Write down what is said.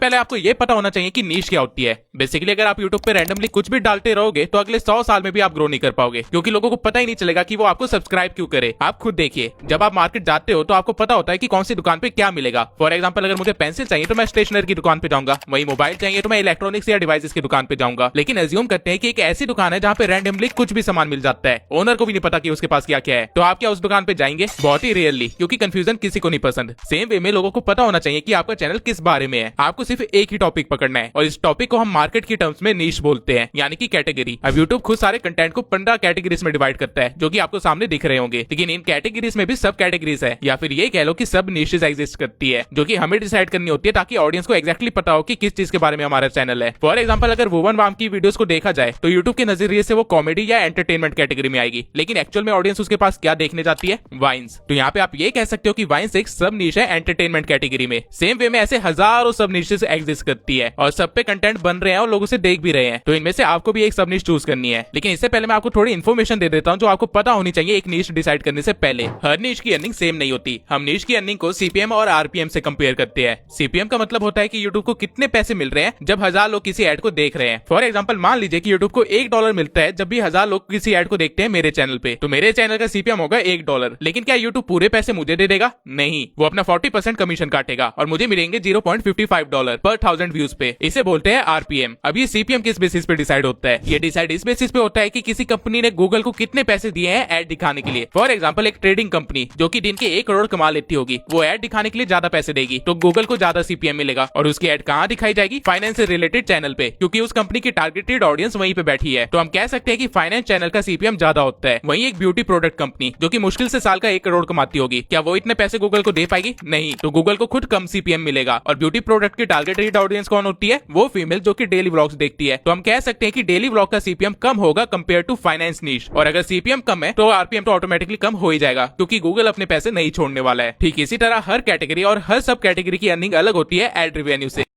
पहले आपको ये पता होना चाहिए कि नीश क्या होती है। बेसिकली अगर आप यूट्यूब पे रैंडमली कुछ भी डालते रहोगे तो अगले 100 साल में भी आप ग्रो नहीं कर पाओगे, क्योंकि लोगों को पता ही नहीं चलेगा कि वो आपको सब्सक्राइब क्यों करे। आप खुद देखिए, जब आप मार्केट जाते हो तो आपको पता होता है कि कौन सी दुकान पे क्या मिलेगा। फॉर एग्जाम्पल, अगर मुझे पेंसिल चाहिए तो मैं स्टेशनरी की दुकान पे जाऊंगा, वही मोबाइल चाहिए तो मैं इलेक्ट्रॉनिक्स या डिवाइसेस की दुकान पे जाऊंगा। लेकिन एज्यूम करते हैं कि एक ऐसी दुकान है जहाँ पे रैंडमली कुछ भी सामान मिल जाता है, ओनर को भी नहीं पता कि उसके पास क्या क्या है, तो आप क्या उस दुकान पे जाएंगे? बहुत ही रेयरली, क्योंकि कंफ्यूजन किसी को नहीं पसंद। सेम वे में लोगों को पता होना चाहिए कि आपका चैनल किस बारे में है। आपको सिर्फ एक ही टॉपिक पकड़ना है और इस टॉपिक को हम मार्केट की टर्म्स में नीश बोलते हैं, यानी कि कैटेगरी। अब यूट्यूब खुद सारे कंटेंट को 15 कैटेगरीज में डिवाइड करता है, जो कि आपको सामने दिख रहे होंगे। लेकिन इन कैटेगरीज में भी सब कैटेगरीज है, या फिर ये कह लो कि सब निशेस एग्जिस्ट करती है, जो कि हमें डिसाइड करनी होती है ताकि ऑडियंस को एक्जैक्टली पता हो कि किस चीज के बारे में हमारा चैनल है। फॉर एग्जाम्पल, अगर वुवन वाम की वीडियोस को देखा जाए तो यूट्यूब के नजरिए से वो कॉमेडी या एंटरटेनमेंट कैटेगरी में आएगी, लेकिन एक्चुअल में ऑडियंस उसके पास क्या देखने जाती है? वाइन्स। तो यहाँ पे आप ये कह सकते हो कि वाइन्स एक सब नीश है एंटरटेनमेंट कैटेगरी में। सेम वे में ऐसे हजारों सब नीशेस एग्जिस्ट करती है और सब पे कंटेंट बन रहे हैं और लोग उसे देख भी रहे हैं, तो इनमें से आपको भी एक सब नीश चूज करनी है। लेकिन इससे पहले मैं आपको थोड़ी इन्फॉर्मेशन दे देता हूँ जो आपको पता होनी चाहिए एक नीश डिसाइड करने से पहले। हर नीश की अर्निंग सेम नहीं होती। हम नीश की अर्निंग को सीपीएम और आरपीएम से कंपेयर करते हैं। सीपीएम का मतलब होता है कि यूट्यूब को कितने पैसे मिल रहे हैं जब 1000 लोग किसी एड को देख रहे हैं। फॉर एग्जाम्पल, मान लीजिए कि यूट्यूब को $1 मिलता है जब भी 1000 लोग किसी एड को देखते हैं मेरे चैनल पे, तो मेरे चैनल का सीपीएम होगा $1। लेकिन क्या यूट्यूब पूरे पैसे मुझे दे देगा? नहीं, वो अपना 40% कमीशन काटेगा और मुझे मिलेंगे $0.55 पर 1000 व्यूज पे। इसे बोलते हैं आरपीएम। अब ये सीपीएम किस बेसिस पे डिसाइड होता है? ये डिसाइड इस बेसिस पे होता है कि किसी कंपनी ने गूगल को कितने पैसे दिए हैं एड दिखाने के लिए। फॉर एग्जाम्पल, एक ट्रेडिंग कंपनी जो कि दिन के 1 करोड़ कमा लेती होगी, वो एड दिखाने के लिए ज्यादा पैसे देगी, तो गूगल को ज्यादा सीपीएम मिलेगा। और उसकी एड कहाँ दिखाई जाएगी? फाइनेंस से रिलेटेड चैनल पे, क्योंकि उस कंपनी की टारगेटेड ऑडियंस वहीं पे बैठी है। तो हम कह सकते हैं कि फाइनेंस चैनल का सीपीएम ज्यादा होता है। वहीं एक ब्यूटी प्रोडक्ट कंपनी जो कि मुश्किल से साल का 1 करोड़ कमाती होगी, क्या वो इतने पैसे गूगल को दे पाएगी? नहीं, तो गूगल को खुद कम सीपीएम मिलेगा। और ब्यूटी प्रोडक्ट की टारगेटेड ऑडियंस कौन होती है? वो फीमेल जो कि डेली व्लॉग्स देखती है। तो हम कह सकते हैं कि डेली व्लॉग का सीपीएम कम होगा कंपेयर टू फाइनेंस नीश। और अगर सीपीएम कम है तो आरपीएम तो ऑटोमेटिकली कम हो ही जाएगा, क्योंकि गूगल अपने पैसे नहीं छोड़ने वाला है। ठीक इसी तरह हर कैटेगरी और हर सब कैटेगरी की अर्निंग अलग होती है एड रेवेन्यू से।